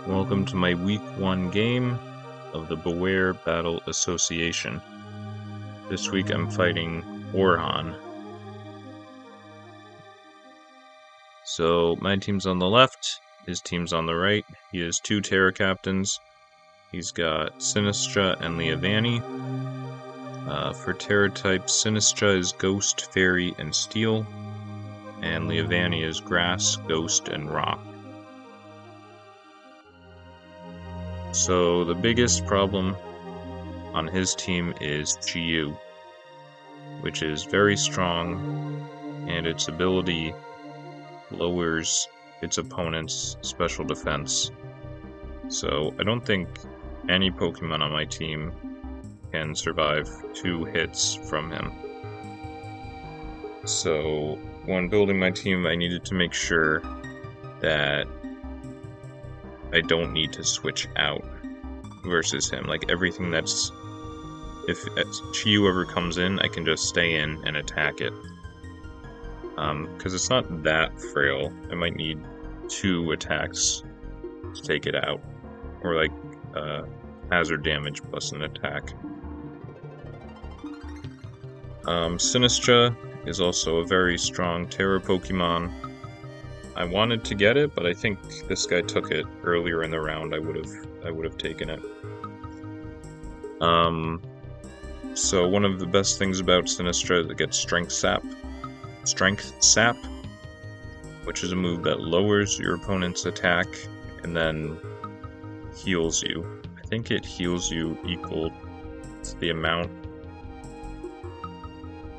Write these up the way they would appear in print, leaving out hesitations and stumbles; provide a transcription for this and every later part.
Welcome to my week 1 game of the Beware Battle Association. This week I'm fighting Orhan. So my team's on the left, his team's on the right. He has 2 Terra Captains. He's got Sinistra and Liavani. For Terra types, Sinistra is Ghost, Fairy, and Steel. And Liavani is Grass, Ghost, and Rock. So the biggest problem on his team is Chiyu, which is very strong, and its ability lowers its opponent's special defense. So I don't think any Pokemon on my team can survive 2 hits from him. So when building my team, I needed to make sure that I don't need to switch out versus him. Like everything that's... If Chiyu ever comes in, I can just stay in and attack it. Because it's not that frail. I might need 2 attacks to take it out. Or like hazard damage plus an attack. Sinistra is also a very strong Terra Pokemon. I wanted to get it, but I think this guy took it earlier in the round. I would have taken it. So one of the best things about Sinistra is it gets Strength Sap, which is a move that lowers your opponent's attack and then heals you. I think it heals you equal to the amount.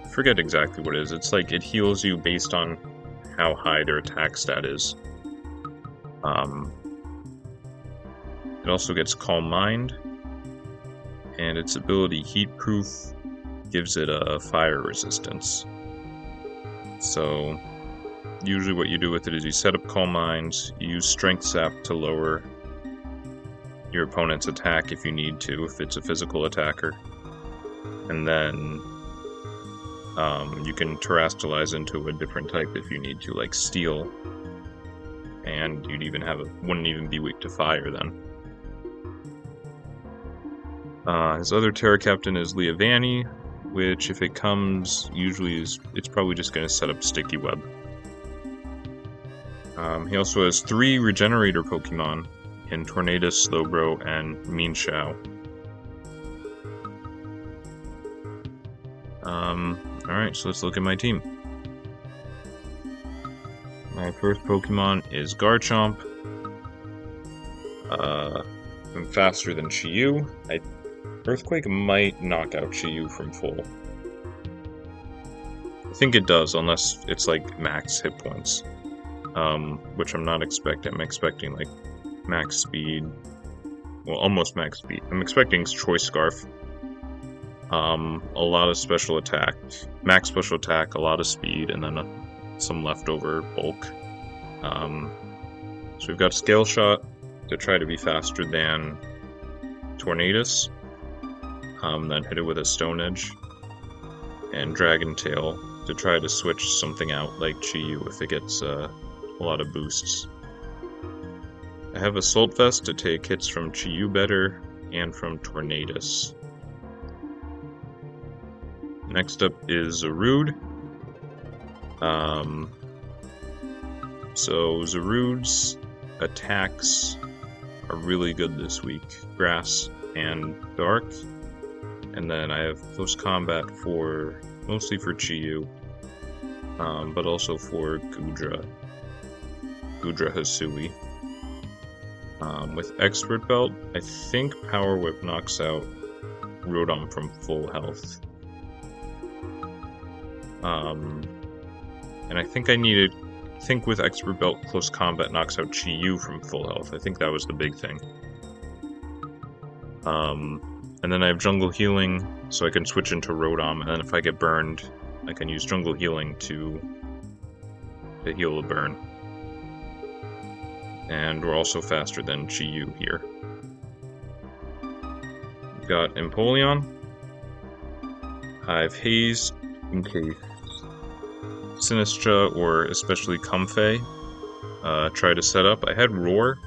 I forget exactly what it is. It's like it heals you based on how high their attack stat is. It also gets Calm Mind, and its ability Heat Proof gives it a fire resistance. So usually what you do with it is you set up Calm Mind, you use Strength Sap to lower your opponent's attack if you need to, if it's a physical attacker, and then you can terrestrialize into a different type if you need to, like Steel, and you'd even wouldn't even be weak to fire then. His other Terra Captain is Liavani, which if it comes, usually it's probably just going to set up Sticky Web. He also has 3 Regenerator Pokemon in Tornadus, Slowbro, and Mienshao. Alright, so let's look at my team. My first Pokemon is Garchomp. I'm faster than Chiyu. Earthquake might knock out Chiyu from full. I think it does, unless it's like max hit points. Which I'm not expecting. I'm expecting like max speed. Well, almost max speed. I'm expecting Choice Scarf. A lot of special attack, max special attack, a lot of speed, and then some leftover bulk. So we've got Scale Shot to try to be faster than Tornadus, then hit it with a Stone Edge, and Dragon Tail to try to switch something out like Chiyu if it gets a lot of boosts. I have Assault Vest to take hits from Chiyu better and from Tornadus. Next up is Zarude. So Zarude's attacks are really good this week. Grass and Dark. And then I have Close Combat mostly for Chiyu, but also for Gudra Hisui. With Expert Belt, I think Power Whip knocks out Rotom from full health. And I think with Expert Belt, Close Combat knocks out Chiyu from full health. I think that was the big thing. And then I have Jungle Healing, so I can switch into Rotom, and then if I get burned, I can use Jungle Healing to heal a burn. And we're also faster than Chiyu here. We've got Empoleon. I have Haze in case Sinistra or especially Comfey try to set up. I had Roar,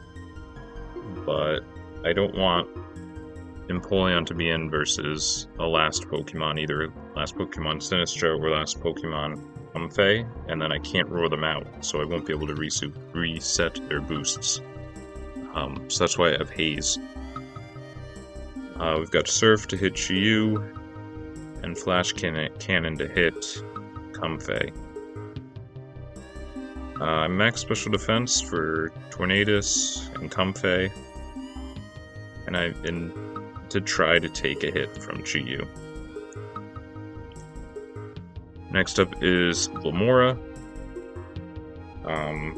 but I don't want Empoleon to be in versus a last Pokemon, either last Pokemon Sinistra or last Pokemon Comfey, and then I can't roar them out, so I won't be able to reset their boosts. So that's why I have Haze. We've got Surf to hit Chi-Yu, and Flash Cannon to hit Comfey. Max Special Defense for Tornadus and Comfey, and to try to take a hit from Chi-Yu. Next up is Lamora. I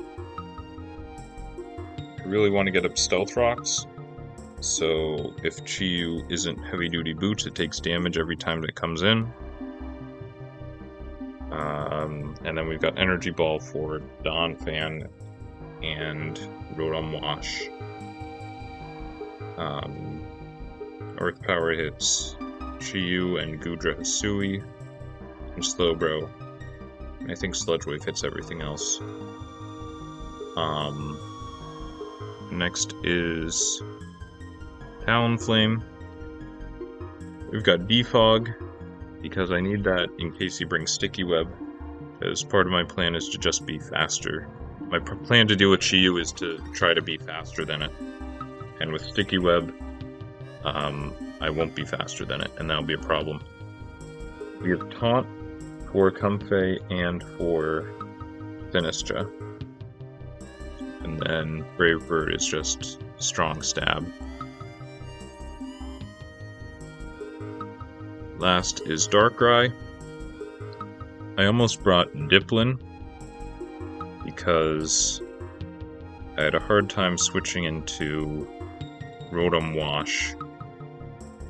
really want to get up Stealth Rocks, so if Chi-Yu isn't Heavy Duty Boots, it takes damage every time that it comes in. And then we've got Energy Ball for Donphan and Rotom Wash. Earth Power hits Chi-Yu and Gudra Hisui, and Slowbro. And I think Sludge Wave hits everything else. Next is Talonflame. We've got Defog, because I need that in case he brings Sticky Web, because part of my plan is to just be faster. My plan to deal with Chi-Yu is to try to be faster than it. And with Sticky Web, I won't be faster than it, and that'll be a problem. We have Taunt for Comfey and for Sinistra. And then Brave Bird is just Strong Stab. Last is Darkrai. I almost brought Diplin because I had a hard time switching into Rotom Wash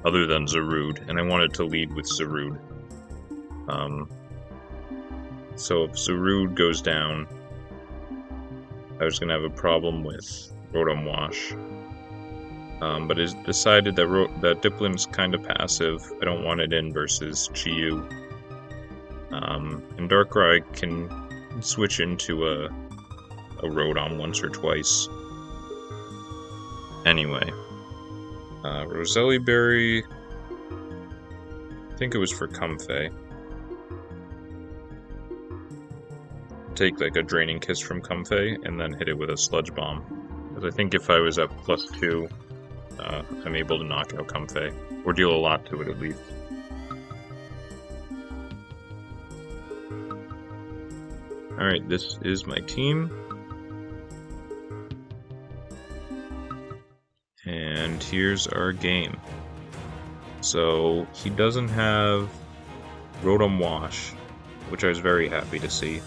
other than Zarude, and I wanted to lead with Zarude. So if Zarude goes down, I was going to have a problem with Rotom Wash. But it's decided that Diplin's kind of passive. I don't want it in versus Chi-Yu. And Darkrai can switch into a Rotom once or twice. Anyway. Roselli Berry, I think it was for Comfey. Take like a Draining Kiss from Comfey and then hit it with a Sludge Bomb. Because I think if I was at +2, I'm able to knock out Comfey, or deal a lot to it at least. Alright, this is my team. And here's our game. So, he doesn't have Rotom Wash, which I was very happy to see.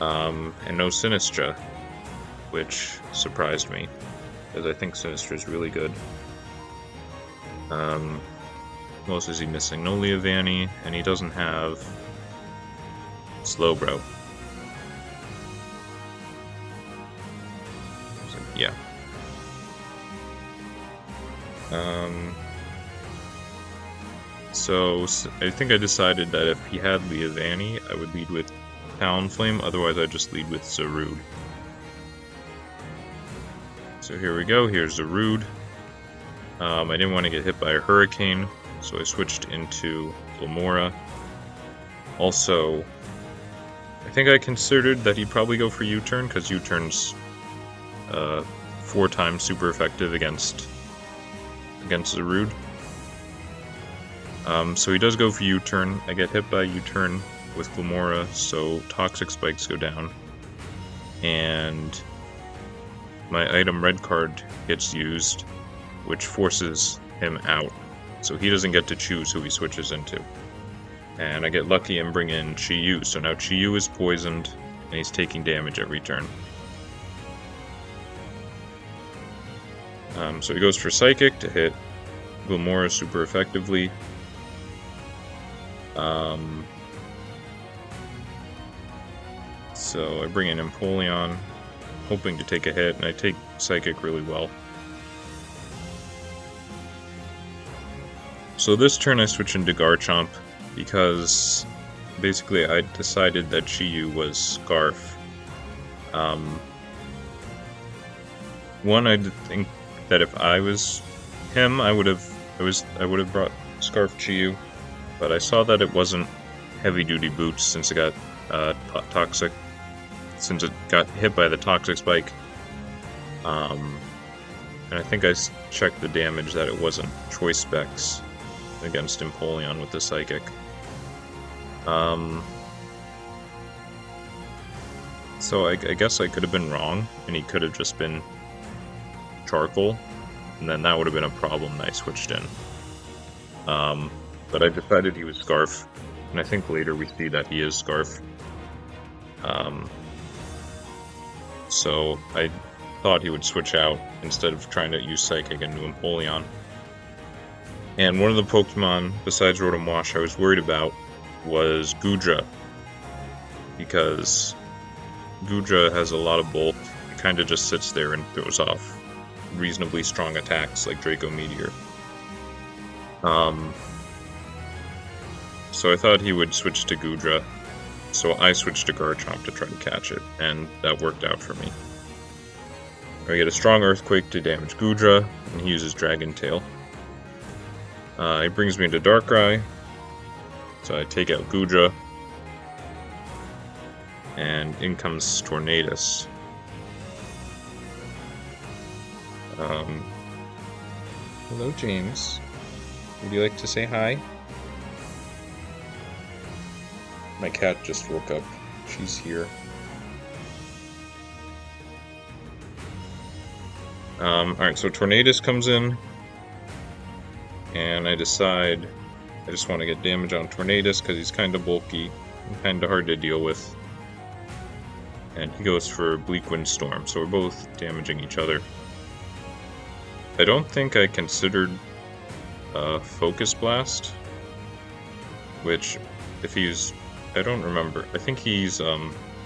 And no Sinistra, which surprised me, because I think Sinistra is really good. What else is he missing? No Leavanny, and he doesn't have Slowbro. So, yeah. So I think I decided that if he had Leavanny, I would lead with Talonflame, otherwise I'd just lead with Zarude. So here we go, here's Zarude. I didn't want to get hit by a Hurricane, so I switched into Lamora. Also, I think I considered that he'd probably go for U-Turn, because U-Turn's 4 times super effective against Zarude. So he does go for U-Turn. I get hit by U-Turn with Lamora, so Toxic Spikes go down. And my item Red Card gets used, which forces him out. So he doesn't get to choose who he switches into. And I get lucky and bring in Chi-Yu, so now Chi-Yu is poisoned, and he's taking damage every turn. So he goes for Psychic to hit Lamora super effectively. So I bring in Empoleon, hoping to take a hit, and I take Psychic really well. So this turn I switch into Garchomp, because basically I decided that Chi-Yu was Scarf. One, I think that if I was him, I would have brought Scarf Chiyu, but I saw that it wasn't heavy-duty boots since it got toxic, since it got hit by the toxic spike. And I think I checked the damage that it wasn't choice specs against Empoleon with the Psychic. So I guess I could have been wrong, and he could have just been Charcoal, and then that would have been a problem that I switched in. But I decided he was Scarf, and I think later we see that he is Scarf. So I thought he would switch out instead of trying to use Psychic into Empoleon. And one of the Pokemon, besides Rotom Wash, I was worried about was Goodra, because Goodra has a lot of bulk. It kind of just sits there and throws off reasonably strong attacks like Draco Meteor. So I thought he would switch to Goodra, so I switched to Garchomp to try to catch it, and that worked out for me. I get a strong Earthquake to damage Goodra, and he uses Dragon Tail. It brings me into Darkrai, so I take out Goodra, and in comes Tornadus. Hello, James. Would you like to say hi? My cat just woke up. She's here. Alright, so Tornadus comes in, and I decide I just want to get damage on Tornadus because he's kind of bulky and kind of hard to deal with. And he goes for Bleak Wind Storm, so we're both damaging each other. I don't think I considered Focus Blast, which, if he's... I don't remember. I think he's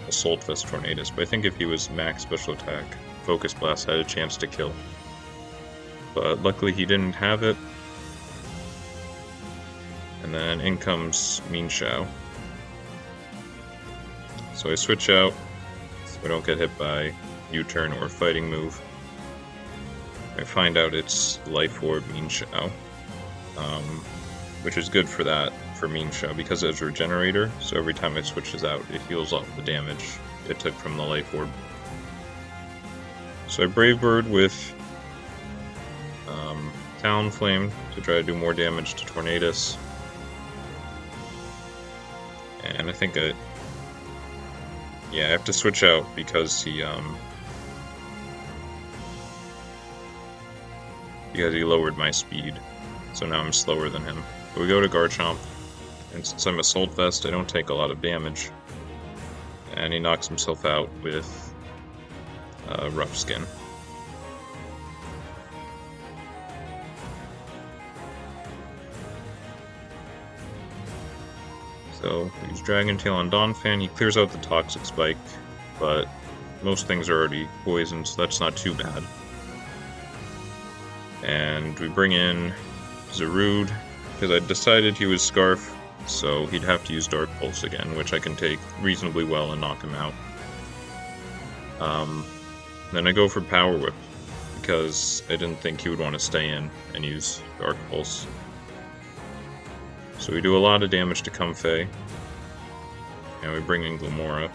Assault Vest Tornadus, but I think if he was max special attack, Focus Blast had a chance to kill. But luckily he didn't have it. And then in comes Mienshao. So I switch out, so I don't get hit by U-turn or fighting move. I find out it's Life Orb Mienshao, which is good for that, for Mienshao, because it's Regenerator, so every time it switches out, it heals off the damage it took from the Life Orb. So I Brave Bird with Talonflame to try to do more damage to Tornadus. And I think I have to switch out because he lowered my speed, so now I'm slower than him. But we go to Garchomp, and since I'm Assault Vest, I don't take a lot of damage. And he knocks himself out with Rough Skin. So, we use Dragon Tail on Donphan. He clears out the Toxic Spike, but most things are already poisoned, so that's not too bad. And we bring in Zarude, because I decided he was Scarf, so he'd have to use Dark Pulse again, which I can take reasonably well and knock him out. Then I go for Power Whip, because I didn't think he would want to stay in and use Dark Pulse. So we do a lot of damage to Comfey, and we bring in Glamora.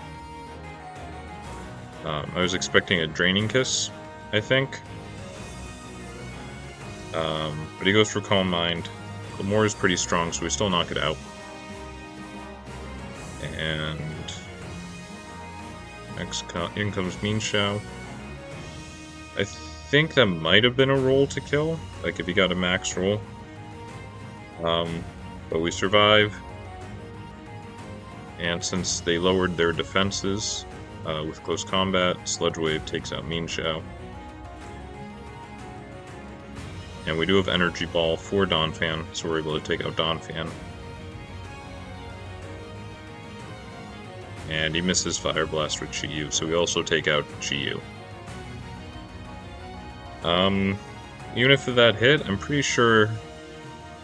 I was expecting a Draining Kiss, I think. But he goes for Calm Mind. Glamora is pretty strong, so we still knock it out. And in comes Mienshao. I think that might have been a roll to kill, like if he got a max roll. But we survive. And since they lowered their defenses with close combat, Sludge Wave takes out Mienshao. And we do have Energy Ball for Donphan, so we're able to take out Donphan. And he misses Fire Blast with Chiyu, so we also take out Chiyu. Even if that hit, I'm pretty sure...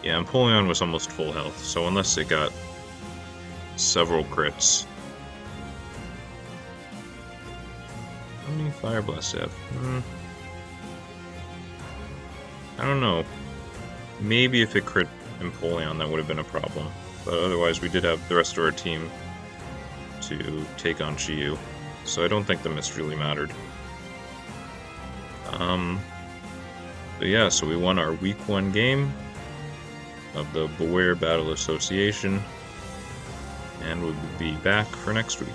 Yeah, Empoleon was almost full health, so unless it got several crits... How many Fire Blasts have? I don't know. Maybe if it crit Empoleon, that would have been a problem. But otherwise, we did have the rest of our team to take on Chiyu. So I don't think the miss really mattered. But yeah, so we won our week 1 game of the Beware Battle Association. And we'll be back for next week.